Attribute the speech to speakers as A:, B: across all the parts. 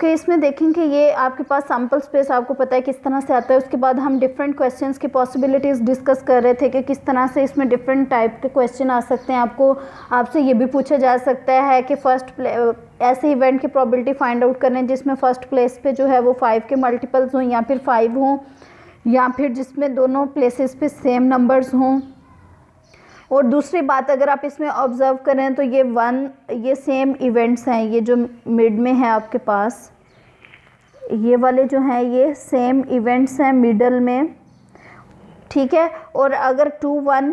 A: Okay इसमें देखेंगे ये आपके पास सैम्पल स्पेस आपको पता है किस तरह से आता है। उसके बाद हम डिफरेंट क्वेश्चंस की पॉसिबिलिटीज़ डिस्कस कर रहे थे कि किस तरह से इसमें डिफरेंट टाइप के क्वेश्चन आ सकते हैं। आपसे ये भी पूछा जा सकता है कि ऐसे इवेंट की प्रोबेबिलिटी फाइंड आउट करें जिसमें फर्स्ट प्लेस पे जो है वो 5 के मल्टीपल्स हों या फिर 5 हों, या फिर जिसमें दोनों प्लेसेस पे सेम नंबर्स हों। और दूसरी बात अगर आप इसमें ऑब्ज़र्व करें तो ये सेम इवेंट्स हैं, ये जो मिड में है आपके पास, ये वाले जो हैं ये सेम इवेंट्स हैं मिडल में, ठीक है। और अगर 2 1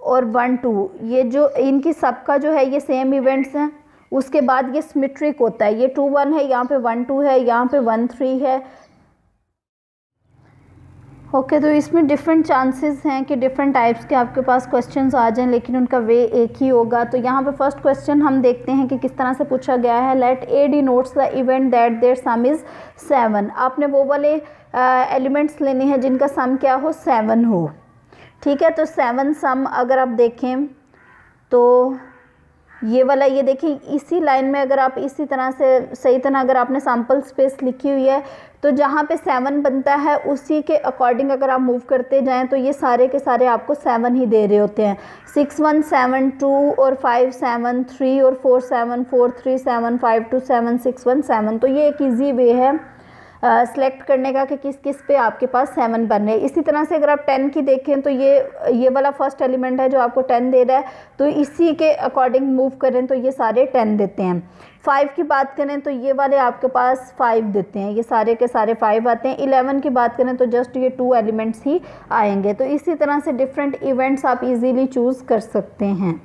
A: और 1 2 ये जो इनकी सबका जो है ये सेम इवेंट्स हैं, उसके बाद ये सिमेट्रिक होता है। ये 2 1 है, यहाँ पे 1 2 है, यहाँ पे 1 3 है। ओके तो इसमें डिफरेंट चांसेस हैं कि डिफरेंट टाइप्स के आपके पास क्वेश्चंस आ जाएं, लेकिन उनका वे एक ही होगा। तो यहाँ पे फर्स्ट क्वेश्चन हम देखते हैं कि किस तरह से पूछा गया है। Let A denotes the event that their sum is 7। आपने वो वाले एलिमेंट्स लेने हैं जिनका सम क्या हो, 7 हो, ठीक है। तो 7 सम अगर आप देखें तो ये वाला, ये देखिए इसी लाइन में अगर आप इसी तरह से सही तरह अगर आपने सैम्पल स्पेस लिखी हुई है तो जहाँ पे 7 बनता है उसी के अकॉर्डिंग अगर आप मूव करते जाएं तो ये सारे के सारे आपको 7 ही दे रहे होते हैं। 6 1 7 2 और 5 7 3 और 4 7 4 3 7 5 2 7 6 1 7। तो ये एक ईजी वे है सेलेक्ट करने का कि किस किस पे आपके पास 7 बन रहे हैं। इसी तरह से अगर आप 10 की देखें तो ये वाला फर्स्ट एलिमेंट है जो आपको 10 दे रहा है, तो इसी के अकॉर्डिंग मूव करें तो ये सारे 10 देते हैं। 5 की बात करें तो ये वाले आपके पास 5 देते हैं, ये सारे के सारे 5 आते हैं। 11 की बात करें तो जस्ट ये 2 एलिमेंट्स ही आएंगे। तो इसी तरह से डिफरेंट इवेंट्स आप इजीली चूज़ कर सकते हैं।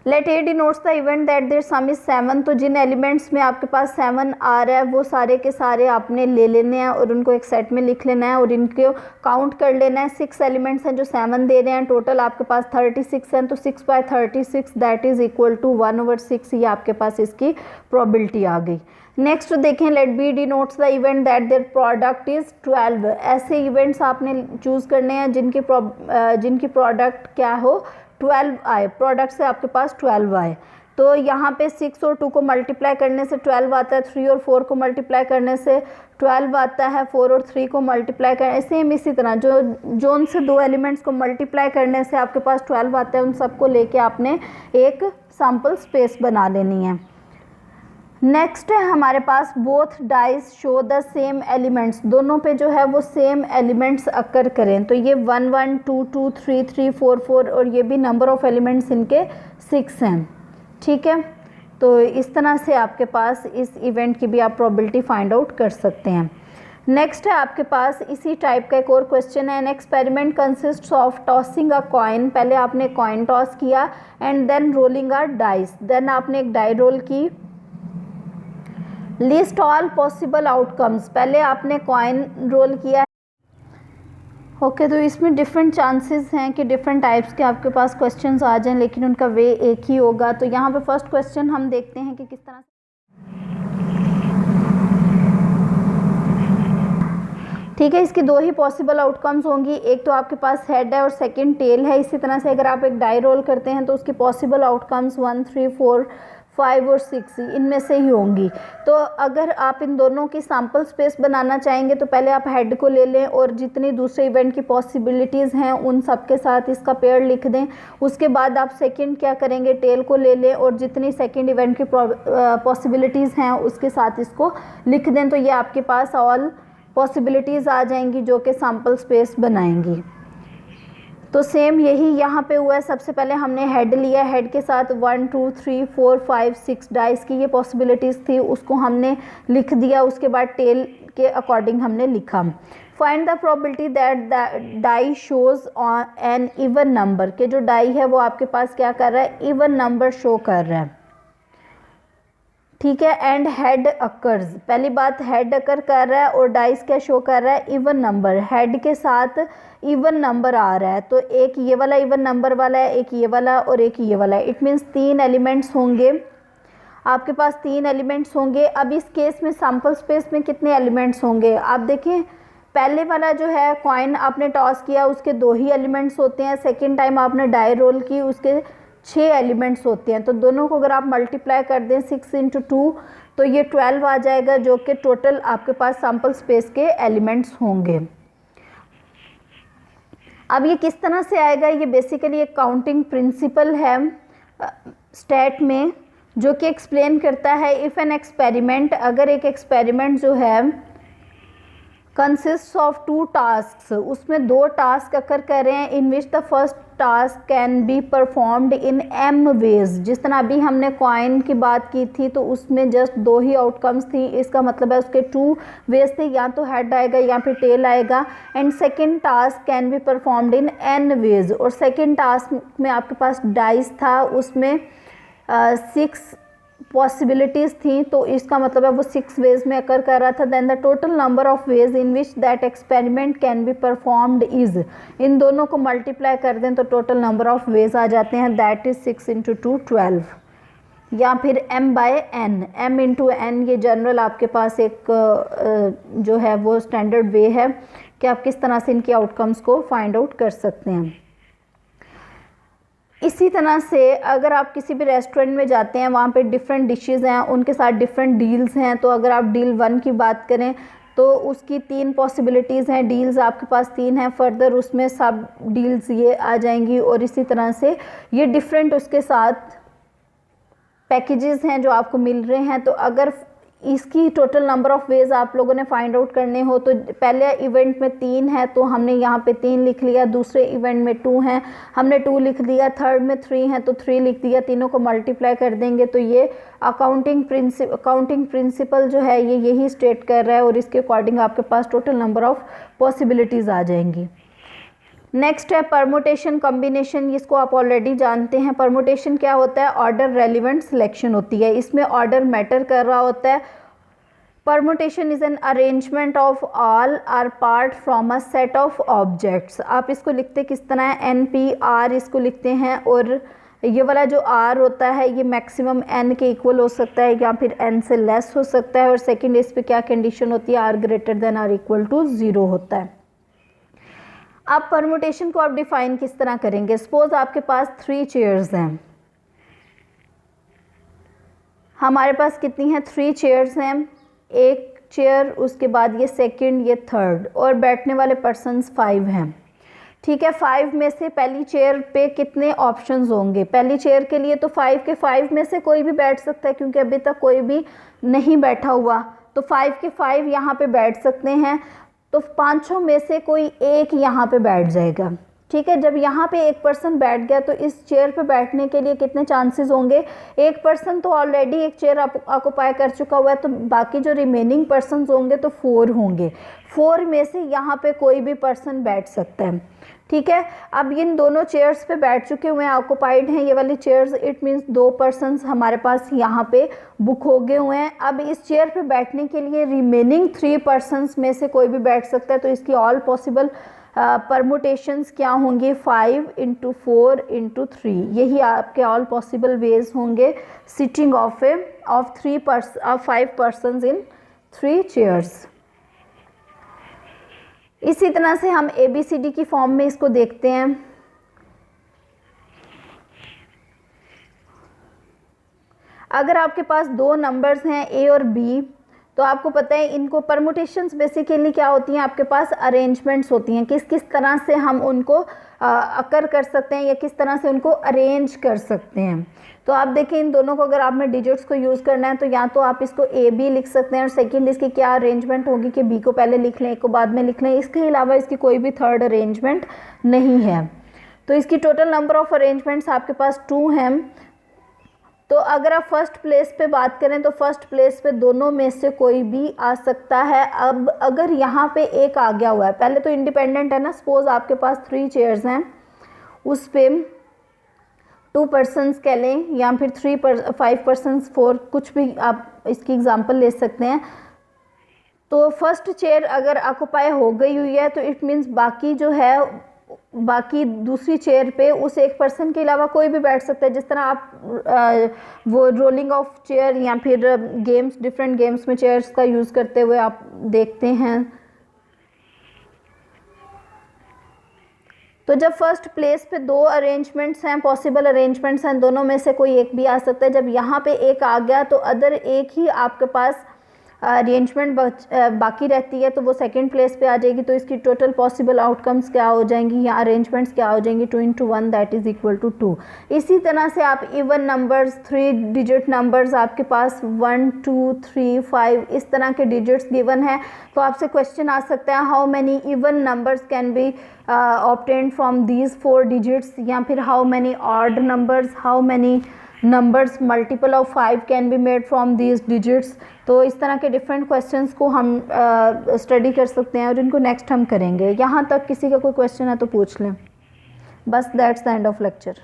A: Let A denotes the event that their sum is 7। तो जिन एलिमेंट्स में आपके पास 7 आ रहा है वो सारे के सारे आपने ले लेने हैं और उनको एक सेट में लिख लेना है और इनको काउंट कर लेना है। 6 एलिमेंट्स हैं जो 7 दे रहे हैं, टोटल आपके पास 36 हैं। तो 6 by 36 that is equal to 1/6। ये आपके पास इसकी प्रोबेबिलिटी आ गई। नेक्स्ट देखें, let B denotes the event that their product is 12। ऐसे इवेंट्स आपने चूज़ करने हैं जिनकी प्रोडक्ट क्या हो, 12 आए, प्रोडक्ट से आपके पास 12 आए। तो यहाँ पे 6 और 2 को मल्टीप्लाई करने से 12 आता है, 3 और 4 को मल्टीप्लाई करने से 12 आता है, 4 और 3 को मल्टीप्लाई करने सेम इसी तरह जो उनसे 2 एलिमेंट्स को मल्टीप्लाई करने से आपके पास 12 आता है, उन सबको लेके आपने एक सैम्पल स्पेस बना लेनी है। नेक्स्ट है हमारे पास both dice show the same elements. दोनों पे जो है वो सेम एलिमेंट्स अकर करें। तो ये 1 1 2 2 3 3 4 4 और ये भी नंबर ऑफ़ एलिमेंट्स इनके 6 हैं, ठीक है। तो इस तरह से आपके पास इस इवेंट की भी आप प्रोबेबिलिटी फाइंड आउट कर सकते हैं। नेक्स्ट है आपके पास इसी टाइप का एक और क्वेश्चन है। An experiment consist of tossing a coin. पहले आपने कॉइन टॉस किया and then rolling a dice, then आपने एक डाई रोल की। लिस्ट ऑल पॉसिबल आउटकम्स, पहले आपने कॉइन रोल किया। ओके तो इसमें डिफरेंट चांसेस हैं कि डिफरेंट टाइप्स के आपके पास क्वेश्चंस आ जाएं, लेकिन उनका वे एक ही होगा। तो यहाँ पे फर्स्ट क्वेश्चन हम देखते हैं कि किस तरह से, ठीक है। इसकी 2 ही पॉसिबल आउटकम्स होंगी, एक तो आपके पास हेड है और सेकंड टेल है। इसी तरह से अगर आप एक डाई रोल करते हैं तो उसकी पॉसिबल आउटकम्स 1 3 4 5 और 6 इनमें से ही होंगी। तो अगर आप इन दोनों की सैम्पल स्पेस बनाना चाहेंगे तो पहले आप हेड को ले लें और जितनी दूसरे इवेंट की पॉसिबिलिटीज़ हैं उन सब के साथ इसका पेयर लिख दें। उसके बाद आप सेकंड क्या करेंगे, टेल को ले लें और जितनी सेकंड इवेंट की पॉसिबिलिटीज़ हैं उसके साथ इसको लिख दें। तो ये आपके पास ऑल पॉसिबिलिटीज़ आ जाएंगी जो कि सैम्पल स्पेस बनाएंगी। तो सेम यही यहाँ पे हुआ है। सबसे पहले हमने हेड लिया, हेड के साथ 1 2 3 4 5 6 डाइस की ये पॉसिबिलिटीज़ थी, उसको हमने लिख दिया। उसके बाद टेल के अकॉर्डिंग हमने लिखा। Find the probability that the die shows on an even number, के जो डाई है वो आपके पास क्या कर रहा है, इवन नंबर शो कर रहा है, ठीक है। एंड हेड अकर्स, पहली बात हेड अकर कर रहा है और डाइस क्या शो कर रहा है, इवन नंबर। हेड के साथ इवन नंबर आ रहा है, तो एक ये वाला इवन नंबर वाला है, एक ये वाला और एक ये वाला है। इट मीन्स 3 एलिमेंट्स होंगे आपके पास, 3 एलिमेंट्स होंगे। अब इस केस में सैम्पल स्पेस में कितने एलिमेंट्स होंगे आप देखें। पहले वाला जो है कॉइन आपने टॉस किया, उसके 2 ही एलिमेंट्स होते हैं। सेकेंड टाइम आपने डाई रोल की, उसके 6 एलिमेंट्स होते हैं, तो दोनों को अगर आप मल्टीप्लाई कर दें 6 × 2 तो ये 12 आ जाएगा, जो कि टोटल आपके पास सैम्पल स्पेस के एलिमेंट्स होंगे। अब ये किस तरह से आएगा, ये बेसिकली एक काउंटिंग प्रिंसिपल है स्टैट में, जो कि एक्सप्लेन करता है इफ़ एन एक्सपेरिमेंट, अगर एक एक्सपेरिमेंट जो है कंसिस्ट ऑफ 2 टास्क, उसमें 2 टास्क अकर कर रहे हैं, in which the first task can be performed in m ways. जिस तरह अभी हमने कॉइन की बात की थी तो उसमें जस्ट 2 ही आउटकम्स थी, इसका मतलब है उसके 2 वेज थे, या तो हेड आएगा या फिर टेल आएगा। And second task can be performed in n ways, और सेकेंड टास्क में आपके पास डाइस था, उसमें 6 पॉसिबिलिटीज़ थी, तो इसका मतलब है वो 6 वेज में अकर कर रहा था। Then the total number of ways in which that experiment can be performed is, इन दोनों को मल्टीप्लाई कर दें तो टोटल नंबर ऑफ वेज आ जाते हैं, दैट इज़ 6 × 2 12, या फिर m/n, m × n, ये जनरल आपके पास एक जो है वो स्टैंडर्ड वे है कि आप किस तरह से इनके आउटकम्स को फाइंड आउट कर सकते हैं। इसी तरह से अगर आप किसी भी रेस्टोरेंट में जाते हैं, वहाँ पे डिफरेंट डिशेज़ हैं, उनके साथ डिफरेंट डील्स हैं, तो अगर आप डील 1 की बात करें तो उसकी 3 पॉसिबिलिटीज़ हैं, डील्स आपके पास 3 हैं, फर्दर उसमें सब डील्स ये आ जाएंगी, और इसी तरह से ये डिफरेंट उसके साथ पैकेजेस हैं जो आपको मिल रहे हैं। तो अगर इसकी टोटल नंबर ऑफ़ वेज आप लोगों ने फाइंड आउट करने हो, तो पहले इवेंट में 3 है तो हमने यहाँ पे 3 लिख लिया, दूसरे इवेंट में 2 हैं हमने 2 लिख दिया, थर्ड में 3 है तो 3 लिख दिया, तीनों को मल्टीप्लाई कर देंगे तो ये अकाउंटिंग प्रिंसिपल जो है ये यही स्टेट कर रहा है, और इसके अकॉर्डिंग आपके पास टोटल नंबर ऑफ़ पॉसिबिलिटीज़ आ जाएंगी। नेक्स्ट है परमुटेशन कॉम्बिनेशन, इसको आप ऑलरेडी जानते हैं। परमुटेशन क्या होता है, ऑर्डर रेलिवेंट सिलेक्शन होती है, इसमें ऑर्डर मैटर कर रहा होता है। Permutation is an arrangement of all or part from a set of objects. आप इसको लिखते किस तरह है, NPR इसको लिखते हैं, और ये वाला जो R होता है ये मैक्सिमम N के इक्वल हो सकता है या फिर N से लेस हो सकता है, और सेकेंड इस पर क्या कंडीशन होती है, R > 0 होता है। अब परमुटेशन को आप डिफाइन किस तरह करेंगे, सपोज आपके पास 3 चेयर्स हैं, हमारे पास कितनी हैं, 3 चेयर्स हैं, एक चेयर, उसके बाद ये सेकंड, ये थर्ड, और बैठने वाले पर्सन्स 5 हैं। ठीक है, 5 में से पहली चेयर पे कितने ऑप्शंस होंगे, पहली चेयर के लिए तो 5 के 5 में से कोई भी बैठ सकता है, क्योंकि अभी तक कोई भी नहीं बैठा हुआ, तो 5 के 5 यहाँ पे बैठ सकते हैं, तो 5 में से कोई एक यहाँ पे बैठ जाएगा। ठीक है, जब यहाँ पे एक पर्सन बैठ गया तो इस चेयर पे बैठने के लिए कितने चांसेस होंगे, एक पर्सन तो ऑलरेडी एक चेयर ऑक्युपाई कर चुका हुआ है, तो बाकी जो रिमेनिंग पर्सन होंगे तो 4 होंगे, 4 में से यहाँ पे कोई भी पर्सन बैठ सकता है। ठीक है, अब इन दोनों चेयर्स पे बैठ चुके हुए हैं, ऑक्युपाइड हैं ये वाली चेयर्स, इट मीन्स 2 पर्सन्स हमारे पास यहाँ पे बुक हो गए हुए हैं। अब इस चेयर पे बैठने के लिए रिमेनिंग 3 पर्सन्स में से कोई भी बैठ सकता है, तो इसकी ऑल पॉसिबल परमुटेशंस क्या होंगी, 5 × 4 × 3, यही आपके ऑल पॉसिबल वेज होंगे sitting of 5 persons in 3 chairs. इसी तरह से हम ABCD की फॉर्म में इसको देखते हैं। अगर आपके पास 2 नंबर्स हैं A और B, तो आपको पता है इनको परमुटेशंस बेसिकली क्या होती हैं, आपके पास अरेंजमेंट्स होती हैं, किस किस तरह से हम उनको अकर कर सकते हैं या किस तरह से उनको अरेंज कर सकते हैं। तो आप देखें इन दोनों को अगर आपने डिजिट्स को यूज़ करना है तो या तो आप इसको AB लिख सकते हैं, और सेकंड इसकी क्या अरेंजमेंट होगी कि B को पहले लिख लें, A को बाद में लिख लें, इसके अलावा इसकी कोई भी थर्ड अरेंजमेंट नहीं है। तो इसकी टोटल नंबर ऑफ़ अरेंजमेंट्स आपके पास 2 हैं। तो अगर आप फर्स्ट प्लेस पे बात करें तो फर्स्ट प्लेस पे दोनों में से कोई भी आ सकता है। अब अगर यहाँ पे एक आ गया हुआ है, पहले तो इंडिपेंडेंट है ना, सपोज आपके पास 3 चेयर्स हैं, उस पे 2 पर्सन्स कह लें या फिर 5 पर्सन्स 4, कुछ भी आप इसकी एग्जांपल ले सकते हैं। तो फर्स्ट चेयर अगर ऑक्युपाई हो गई हुई है तो इट मीन्स बाकी जो है, बाकी दूसरी चेयर पे उस एक पर्सन के अलावा कोई भी बैठ सकता है। जिस तरह आप वो रोलिंग ऑफ चेयर या फिर गेम्स, डिफरेंट गेम्स में चेयर्स का यूज़ करते हुए आप देखते हैं। तो जब फर्स्ट प्लेस पे 2 अरेंजमेंट्स हैं, पॉसिबल अरेंजमेंट्स हैं, दोनों में से कोई एक भी आ सकता है। जब यहाँ पे एक आ गया तो अदर एक ही आपके पास अरेंजमेंट बाकी रहती है, तो वो सेकंड प्लेस पे आ जाएगी। तो इसकी टोटल पॉसिबल आउटकम्स क्या हो जाएंगी या अरेंजमेंट्स क्या हो जाएंगी, 2 × 1 दैट इज़ इक्वल टू 2। इसी तरह से आप इवन नंबर्स, 3 डिजिट नंबर्स आपके पास 1 2 3 5 इस तरह के डिजिट्स गिवन है, तो आपसे क्वेश्चन आ सकता है how many even numbers can be obtained from these 4 digits, या फिर how many odd numbers, how many numbers multiple of 5 can be made from these digits. तो इस तरह के डिफरेंट क्वेश्चंस को हम स्टडी कर सकते हैं और इनको नेक्स्ट हम करेंगे। यहाँ तक किसी का कोई क्वेश्चन है तो पूछ लें। बस that's the end of lecture.